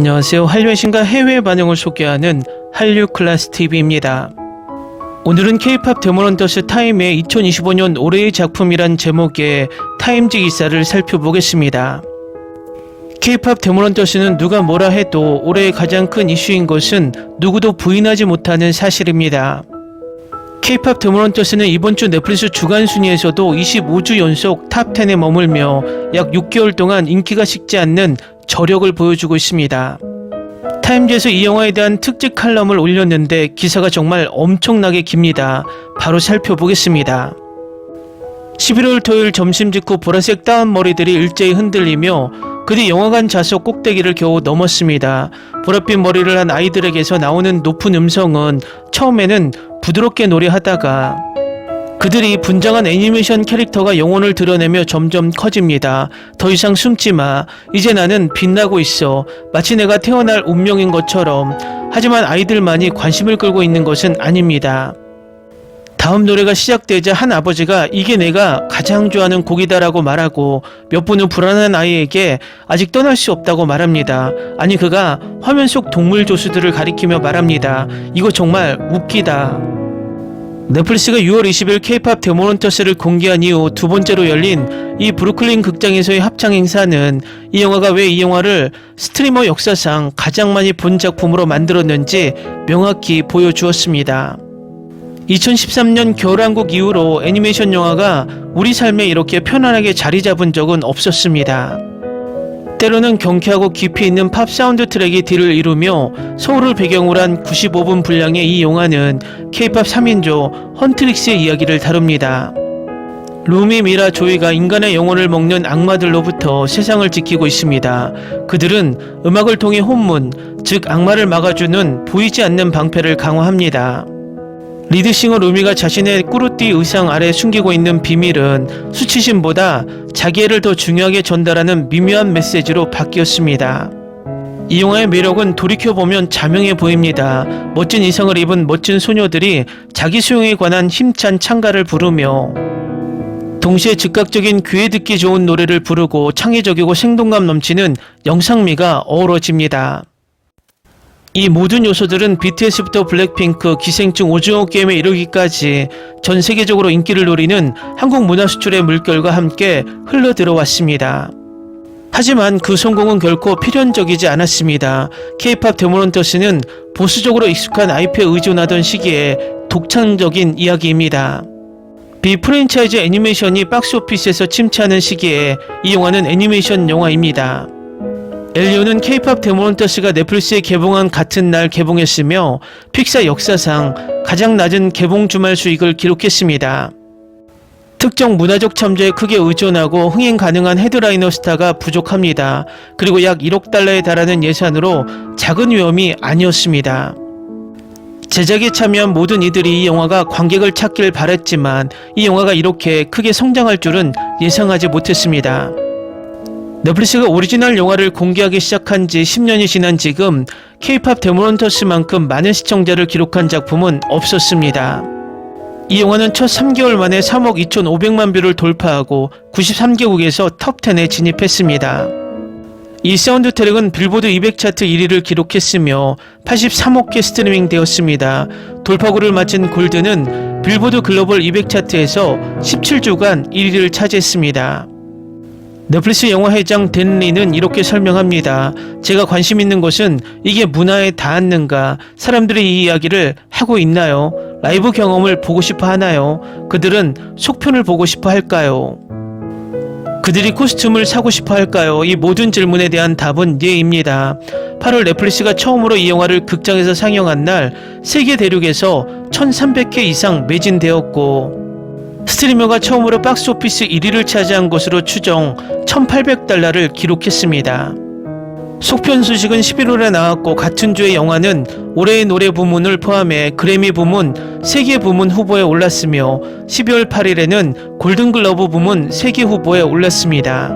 안녕하세요. 한류의 신과 해외 반응을 소개하는 한류클래스TV입니다. 오늘은 K-POP 데모넌터스 타임의 2025년 올해의 작품이란 제목의 타임지 기사를 살펴보겠습니다. K-POP 데모넌터스는 누가 뭐라 해도 올해의 가장 큰 이슈인 것은 누구도 부인하지 못하는 사실입니다. K-POP 데모넌터스는 이번 주 넷플릭스 주간 순위에서도 25주 연속 탑10에 머물며 약 6개월 동안 인기가 식지 않는 저력을 보여주고 있습니다. 타임지에서 이 영화에 대한 특집 칼럼을 올렸는데 기사가 정말 엄청나게 깁니다. 바로 살펴보겠습니다. 11월 토요일 점심 직후 보라색 따은 머리들이 일제히 흔들리며 그뒤 영화관 좌석 꼭대기를 겨우 넘었습니다. 보랏빛 머리를 한 아이들에게서 나오는 높은 음성은 처음에는 부드럽게 노래하다가 그들이 분장한 애니메이션 캐릭터가 영혼을 드러내며 점점 커집니다. 더 이상 숨지마. 이제 나는 빛나고 있어. 마치 내가 태어날 운명인 것처럼. 하지만 아이들만이 관심을 끌고 있는 것은 아닙니다. 다음 노래가 시작되자 한 아버지가 이게 내가 가장 좋아하는 곡이다라고 말하고 몇 분 후 불안한 아이에게 아직 떠날 수 없다고 말합니다. 아니 그가 화면 속 동물 조수들을 가리키며 말합니다. 이거 정말 웃기다. 넷플릭스가 6월 20일 K-POP 데모넌터스를 공개한 이후 두 번째로 열린 이 브루클린 극장에서의 합창 행사는 이 영화가 왜 이 영화를 스트리머 역사상 가장 많이 본 작품으로 만들었는지 명확히 보여주었습니다. 2013년 겨울왕국 이후로 애니메이션 영화가 우리 삶에 이렇게 편안하게 자리 잡은 적은 없었습니다. 때로는 경쾌하고 깊이 있는 팝 사운드 트랙이 뒤를 이루며 서울을 배경으로 한 95분 분량의 이 영화는 K-POP 3인조 헌트릭스의 이야기를 다룹니다. 루미, 미라, 조이가 인간의 영혼을 먹는 악마들로부터 세상을 지키고 있습니다. 그들은 음악을 통해 혼문, 즉 악마를 막아주는 보이지 않는 방패를 강화합니다. 리드싱어 루미가 자신의 꾸르띠 의상 아래 숨기고 있는 비밀은 수치심보다 자기애를 더 중요하게 전달하는 미묘한 메시지로 바뀌었습니다. 이 영화의 매력은 돌이켜보면 자명해 보입니다. 멋진 의상을 입은 멋진 소녀들이 자기 수용에 관한 힘찬 찬가를 부르며 동시에 즉각적인 귀에 듣기 좋은 노래를 부르고 창의적이고 생동감 넘치는 영상미가 어우러집니다. 이 모든 요소들은 BTS부터 블랙핑크, 기생충, 오징어 게임에 이르기까지 전 세계적으로 인기를 누리는 한국 문화 수출의 물결과 함께 흘러들어왔습니다. 하지만 그 성공은 결코 필연적이지 않았습니다. K-POP 데모넌터스는 보수적으로 익숙한 IP에 의존하던 시기에 독창적인 이야기입니다. 비프랜차이즈 애니메이션이 박스오피스에서 침체하는 시기에 이 영화는 애니메이션 영화입니다. 엘리오는 K-POP 데모넌터스가 넷플릭스에 개봉한 같은 날 개봉했으며 픽사 역사상 가장 낮은 개봉 주말 수익을 기록했습니다. 특정 문화적 참조에 크게 의존하고 흥행 가능한 헤드라이너 스타가 부족합니다. 그리고 약 1억 달러에 달하는 예산으로 작은 위험이 아니었습니다. 제작에 참여한 모든 이들이 이 영화가 관객을 찾길 바랬지만 이 영화가 이렇게 크게 성장할 줄은 예상하지 못했습니다. 넷플릭스가 오리지널 영화를 공개하기 시작한 지 10년이 지난 지금 K-POP 데모넌터스만큼 많은 시청자를 기록한 작품은 없었습니다. 이 영화는 첫 3개월 만에 3억 2,500만 뷰를 돌파하고 93개국에서 톱10에 진입했습니다. 이 사운드 트랙은 빌보드 200 차트 1위를 기록했으며 83억 개 스트리밍 되었습니다. 돌파구를 마친 골드는 빌보드 글로벌 200 차트에서 17주간 1위를 차지했습니다. 넷플릭스 영화 회장 댄 리는 이렇게 설명합니다. 제가 관심 있는 것은 이게 문화에 닿았는가? 사람들이 이 이야기를 하고 있나요? 라이브 경험을 보고 싶어 하나요? 그들은 속편을 보고 싶어 할까요? 그들이 코스튬을 사고 싶어 할까요? 이 모든 질문에 대한 답은 예입니다. 8월 넷플릭스가 처음으로 이 영화를 극장에서 상영한 날 세계 대륙에서 1,300회 이상 매진되었고 스트리머가 처음으로 박스오피스 1위를 차지한 것으로 추정 1,800달러를 기록했습니다. 속편 소식은 11월에 나왔고 같은 주의 영화는 올해의 노래 부문을 포함해 그래미 부문 3개 부문 후보에 올랐으며 12월 8일에는 골든글러브 부문 3개 후보에 올랐습니다.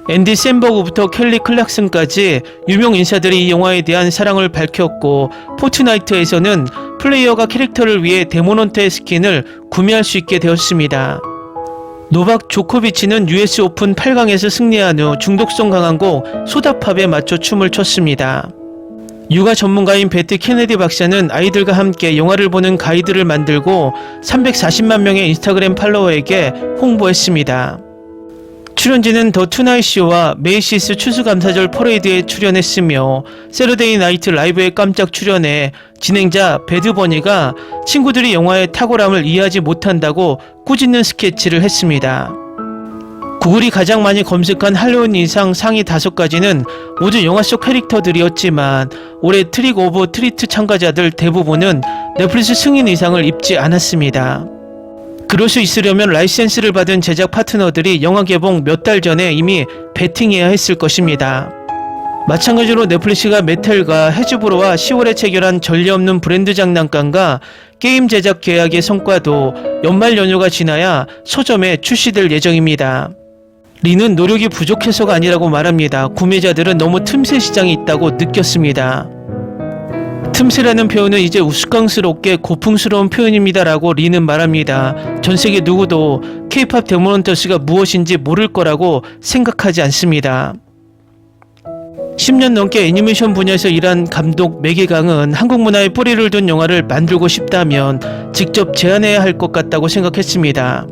앤디 샘버그부터 켈리 클락슨까지 유명 인사들이 이 영화에 대한 사랑을 밝혔고 포트나이트에서는 플레이어가 캐릭터를 위해 데모넌터의 스킨을 구매할 수 있게 되었습니다. 노박 조코비치는 US 오픈 8강에서 승리한 후 중독성 강한 곡 소다팝에 맞춰 춤을 췄습니다. 육아 전문가인 배트 케네디 박사는 아이들과 함께 영화를 보는 가이드를 만들고 340만 명의 인스타그램 팔로워에게 홍보했습니다. 출연진은 더 투나잇 쇼와 메이시스 추수감사절 퍼레이드에 출연했으며 세러데이 나이트 라이브에 깜짝 출연해 진행자 배드버니가 친구들이 영화의 탁월함을 이해하지 못한다고 꾸짖는 스케치를 했습니다. 구글이 가장 많이 검색한 할로윈 이상 상위 5가지는 모두 영화 속 캐릭터들이었지만 올해 트릭 오브 트리트 참가자들 대부분은 넷플릭스 승인 이상을 입지 않았습니다. 그럴 수 있으려면 라이센스를 받은 제작 파트너들이 영화 개봉 몇 달 전에 이미 베팅해야 했을 것입니다. 마찬가지로 넷플릭스가 메텔과 해즈브로와 10월에 체결한 전례 없는 브랜드 장난감과 게임 제작 계약의 성과도 연말 연휴가 지나야 서점에 출시될 예정입니다. 리는 노력이 부족해서가 아니라고 말합니다. 구매자들은 너무 틈새 시장이 있다고 느꼈습니다. 틈새라는 표현은 이제 우스꽝스럽게 고풍스러운 표현입니다라고 리는 말합니다. 전세계 누구도 K-POP 데모넌터스가 무엇인지 모를 거라고 생각하지 않습니다. 10년 넘게 애니메이션 분야에서 일한 감독 매기강은 한국 문화에 뿌리를 둔 영화를 만들고 싶다면 직접 제안해야 할 것 같다고 생각했습니다.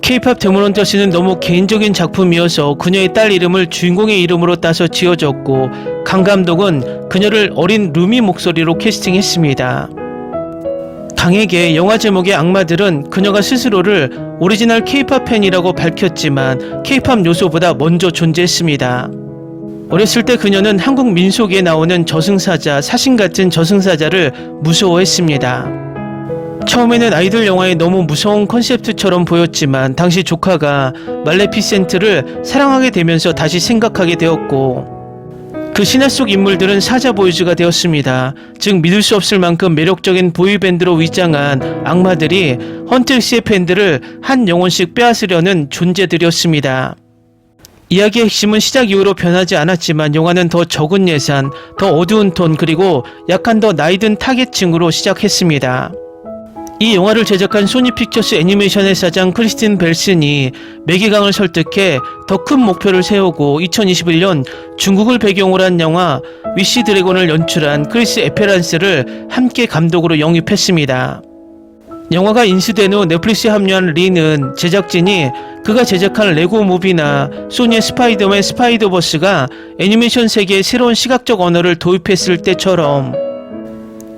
K-POP 데모넌터스는 너무 개인적인 작품이어서 그녀의 딸 이름을 주인공의 이름으로 따서 지어졌고 강 감독은 그녀를 어린 루미 목소리로 캐스팅했습니다. 강에게 영화 제목의 악마들은 그녀가 스스로를 오리지널 K-POP 팬이라고 밝혔지만 K-POP 요소보다 먼저 존재했습니다. 어렸을 때 그녀는 한국 민속에 나오는 저승사자, 사신 같은 저승사자를 무서워했습니다. 처음에는 아이돌 영화에 너무 무서운 컨셉트처럼 보였지만 당시 조카가 말레피센트를 사랑하게 되면서 다시 생각하게 되었고 그 신화 속 인물들은 사자 보이즈가 되었습니다. 즉 믿을 수 없을 만큼 매력적인 보이밴드로 위장한 악마들이 헌트엑스의 팬들을 한 영혼씩 빼앗으려는 존재들이었습니다. 이야기의 핵심은 시작 이후로 변하지 않았지만 영화는 더 적은 예산, 더 어두운 톤 그리고 약간 더 나이든 타겟층으로 시작했습니다. 이 영화를 제작한 소니 픽처스 애니메이션의 사장 크리스틴 벨슨이 매기강을 설득해 더 큰 목표를 세우고 2021년 중국을 배경으로 한 영화 위시 드래곤을 연출한 크리스 에페란스를 함께 감독으로 영입했습니다. 영화가 인수된 후 넷플릭스에 합류한 리는 제작진이 그가 제작한 레고 무비나 소니의 스파이더맨 스파이더버스가 애니메이션 세계에 새로운 시각적 언어를 도입했을 때처럼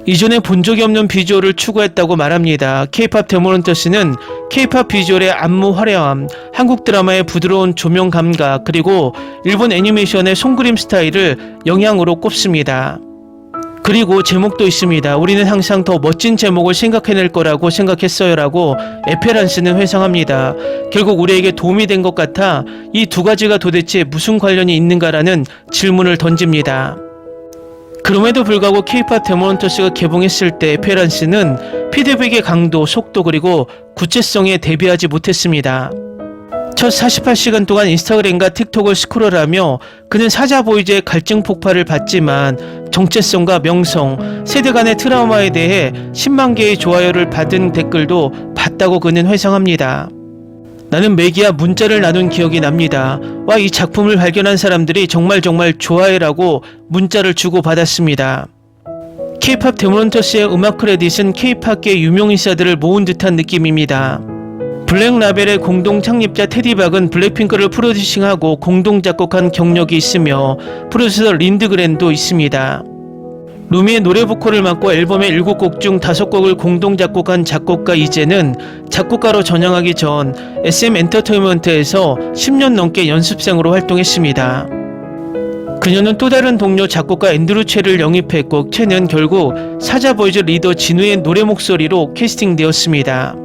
이전에 본 적이 없는 비주얼을 추구했다고 말합니다. K-POP 데모넌터스는 K-POP 비주얼의 안무 화려함, 한국 드라마의 부드러운 조명 감각, 그리고 일본 애니메이션의 손그림 스타일을 영향으로 꼽습니다. 그리고 제목도 있습니다. 우리는 항상 더 멋진 제목을 생각해낼 거라고 생각했어요 라고 에페란스는 회상합니다. 결국 우리에게 도움이 된 것 같아 이 두 가지가 도대체 무슨 관련이 있는가라는 질문을 던집니다. 그럼에도 불구하고 K-POP 데모넌터스가 개봉했을 때 에페란스는 피드백의 강도, 속도 그리고 구체성에 대비하지 못했습니다. 첫 48시간 동안 인스타그램과 틱톡을 스크롤하며 그는 사자 보이즈의 갈증 폭발을 받지만 정체성과 명성, 세대 간의 트라우마에 대해 10만 개의 좋아요를 받은 댓글도 봤다고 그는 회상합니다. 나는 매기와 문자를 나눈 기억이 납니다. 와, 이 작품을 발견한 사람들이 정말 좋아해라고 문자를 주고받았습니다. K-POP 데모넌터스의 음악 크레딧은 K-POP계 유명인사들을 모은 듯한 느낌입니다. 블랙라벨의 공동 창립자 테디박은 블랙핑크를 프로듀싱하고 공동 작곡한 경력이 있으며 프로듀서 린드그렌도 있습니다. 루미의 노래 보컬을 맡고 앨범의 7곡 중 5곡을 공동 작곡한 작곡가 이재는 작곡가로 전향하기 전 SM 엔터테인먼트에서 10년 넘게 연습생으로 활동했습니다. 그녀는 또 다른 동료 작곡가 앤드루 채를 영입했고 채는 결국 사자보이즈 리더 진우의 노래 목소리로 캐스팅되었습니다.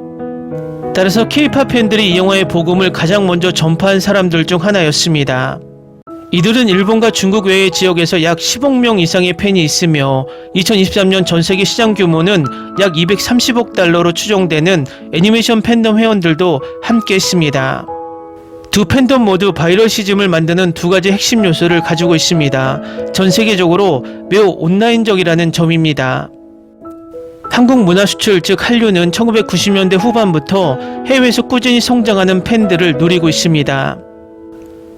따라서 K-POP 팬들이 이 영화의 복음을 가장 먼저 전파한 사람들 중 하나였습니다. 이들은 일본과 중국 외의 지역에서 약 10억 명 이상의 팬이 있으며 2023년 전세계 시장 규모는 약 230억 달러로 추정되는 애니메이션 팬덤 회원들도 함께 했습니다. 두 팬덤 모두 바이럴시즘을 만드는 두 가지 핵심 요소를 가지고 있습니다. 전 세계적으로 매우 온라인적이라는 점입니다. 한국 문화 수출 즉 한류는 1990년대 후반부터 해외에서 꾸준히 성장하는 팬들을 누리고 있습니다.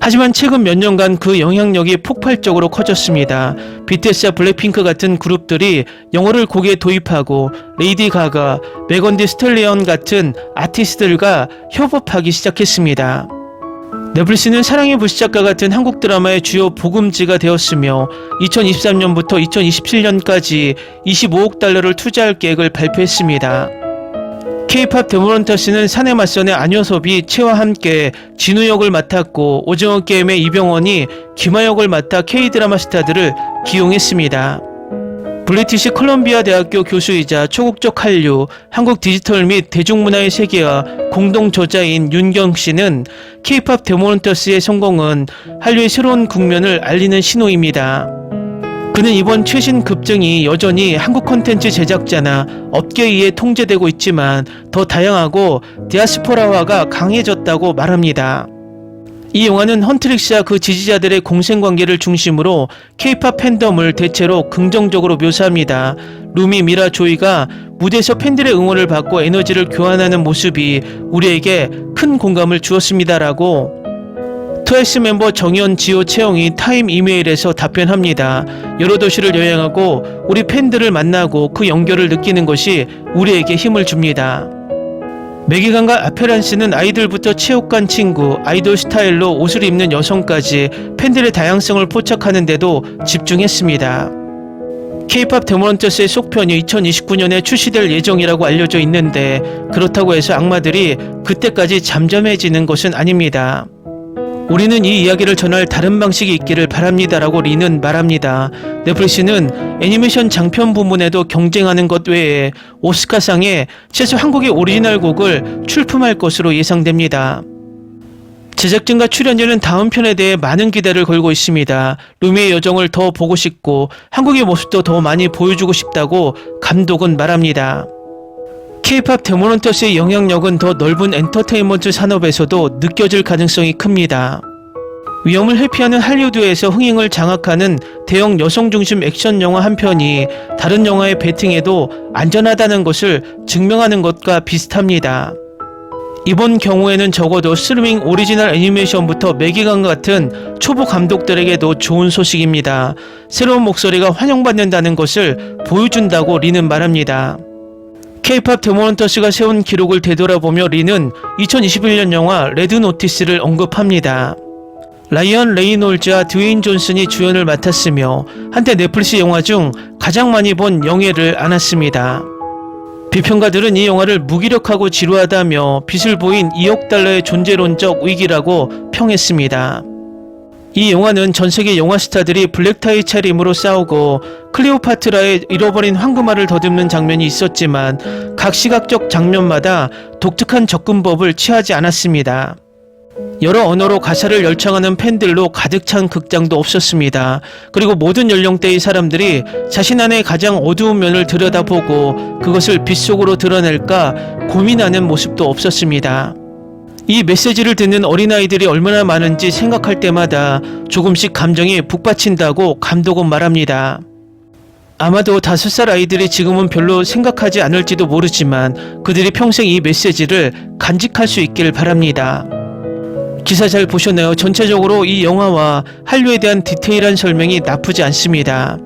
하지만 최근 몇 년간 그 영향력이 폭발적으로 커졌습니다. BTS와 블랙핑크 같은 그룹들이 영어를 곡에 도입하고 레이디 가가, 메건 디 스텔리언 같은 아티스트들과 협업하기 시작했습니다. 넷플릭스는 사랑의 불시착과 같은 한국 드라마의 주요 보금지가 되었으며 2023년부터 2027년까지 25억 달러를 투자할 계획을 발표했습니다. K-팝 데모런터스는 사내 맞선의 안효섭이 채와 함께 진우 역을 맡았고 오징어 게임의 이병헌이 김하 역을 맡아 K-드라마 스타들을 기용했습니다. 브리티시 컬럼비아 대학교 교수이자 초국적 한류, 한국 디지털 및 대중문화의 세계와 공동 저자인 윤경 씨는 K-팝 데모런터스의 성공은 한류의 새로운 국면을 알리는 신호입니다. 그는 이번 최신 급증이 여전히 한국 콘텐츠 제작자나 업계에 의해 통제되고 있지만 더 다양하고 디아스포라화가 강해졌다고 말합니다. 이 영화는 헌트릭스와 그 지지자들의 공생관계를 중심으로 K-팝 팬덤을 대체로 긍정적으로 묘사합니다. 루미, 미라, 조이가 무대에서 팬들의 응원을 받고 에너지를 교환하는 모습이 우리에게 큰 공감을 주었습니다라고 트와이스 멤버 정현, 지호, 채영이 타임 이메일에서 답변합니다. 여러 도시를 여행하고 우리 팬들을 만나고 그 연결을 느끼는 것이 우리에게 힘을 줍니다. 매기관과 아페란스는 아이들부터 체육관 친구, 아이돌 스타일로 옷을 입는 여성까지 팬들의 다양성을 포착하는 데도 집중했습니다. K-팝 데모런터스의 속편이 2029년에 출시될 예정이라고 알려져 있는데 그렇다고 해서 악마들이 그때까지 잠잠해지는 것은 아닙니다. 우리는 이 이야기를 전할 다른 방식이 있기를 바랍니다라고 리는 말합니다. 넷플릭스는 애니메이션 장편 부문에도 경쟁하는 것 외에 오스카상에 최소 한국의 오리지널 곡을 출품할 것으로 예상됩니다. 제작진과 출연진은 다음 편에 대해 많은 기대를 걸고 있습니다. 루미의 여정을 더 보고 싶고 한국의 모습도 더 많이 보여주고 싶다고 감독은 말합니다. K-팝 데모런터스의 영향력은 더 넓은 엔터테인먼트 산업에서도 느껴질 가능성이 큽니다. 위험을 회피하는 할리우드에서 흥행을 장악하는 대형 여성 중심 액션 영화 한 편이 다른 영화의 배팅에도 안전하다는 것을 증명하는 것과 비슷합니다. 이번 경우에는 적어도 스트리밍 오리지널 애니메이션부터 매기관 같은 초보 감독들에게도 좋은 소식입니다. 새로운 목소리가 환영받는다는 것을 보여준다고 리는 말합니다. K-팝 데모런터스가 세운 기록을 되돌아보며 리는 2021년 영화 레드 노티스를 언급합니다. 라이언 레이놀즈와 드웨인 존슨이 주연을 맡았으며 한때 넷플릭스 영화 중 가장 많이 본 영예를 안았습니다. 비평가들은 이 영화를 무기력하고 지루하다며 빛을 보인 2억 달러의 존재론적 위기라고 평했습니다. 이 영화는 전세계 영화 스타들이 블랙타이 차림으로 싸우고 클레오파트라의 잃어버린 황금알을 더듬는 장면이 있었지만 각 시각적 장면마다 독특한 접근법을 취하지 않았습니다. 여러 언어로 가사를 열창하는 팬들로 가득 찬 극장도 없었습니다. 그리고 모든 연령대의 사람들이 자신 안의 가장 어두운 면을 들여다보고 그것을 빛 속으로 드러낼까 고민하는 모습도 없었습니다. 이 메시지를 듣는 어린아이들이 얼마나 많은지 생각할 때마다 조금씩 감정이 북받친다고 감독은 말합니다. 아마도 5살 아이들이 지금은 별로 생각하지 않을지도 모르지만 그들이 평생 이 메시지를 간직할 수 있길 바랍니다. 기사 잘 보셨나요? 전체적으로 이 영화와 한류에 대한 디테일한 설명이 나쁘지 않습니다.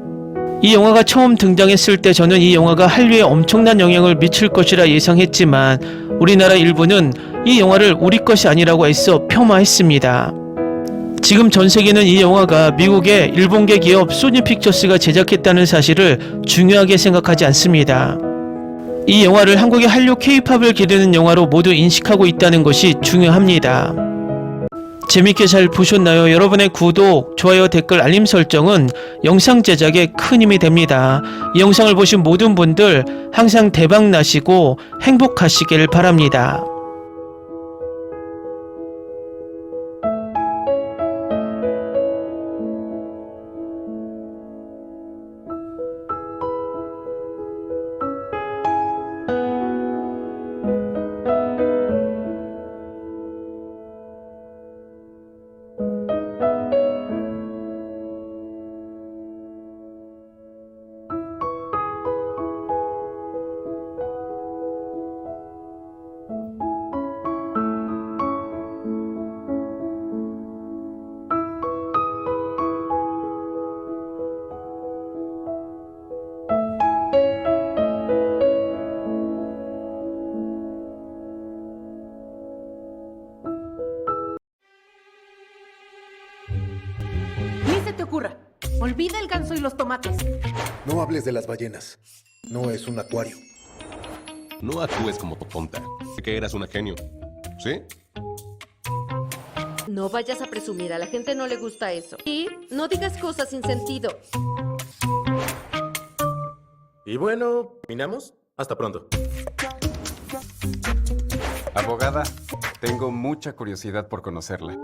이 영화가 처음 등장했을 때 저는 이 영화가 한류에 엄청난 영향을 미칠 것이라 예상했지만 우리나라 일부는 이 영화를 우리 것이 아니라고 애써 폄하했습니다. 지금 전 세계는 이 영화가 미국의 일본계 기업 소니픽처스가 제작했다는 사실을 중요하게 생각하지 않습니다. 이 영화를 한국의 한류 K-팝을 기르는 영화로 모두 인식하고 있다는 것이 중요합니다. 재밌게 잘 보셨나요? 여러분의 구독, 좋아요, 댓글, 알림 설정은 영상 제작에 큰 힘이 됩니다. 이 영상을 보신 모든 분들 항상 대박 나시고 행복하시길 바랍니다. Olvida el ganso y los tomates. No hables de las ballenas. No es un acuario. No actúes como tonta. Que eras una genio. ¿Sí? No vayas a presumir, a la gente no le gusta eso. Y no digas cosas sin sentido. Y bueno, ¿terminamos? Hasta pronto. Abogada, tengo mucha curiosidad por conocerla.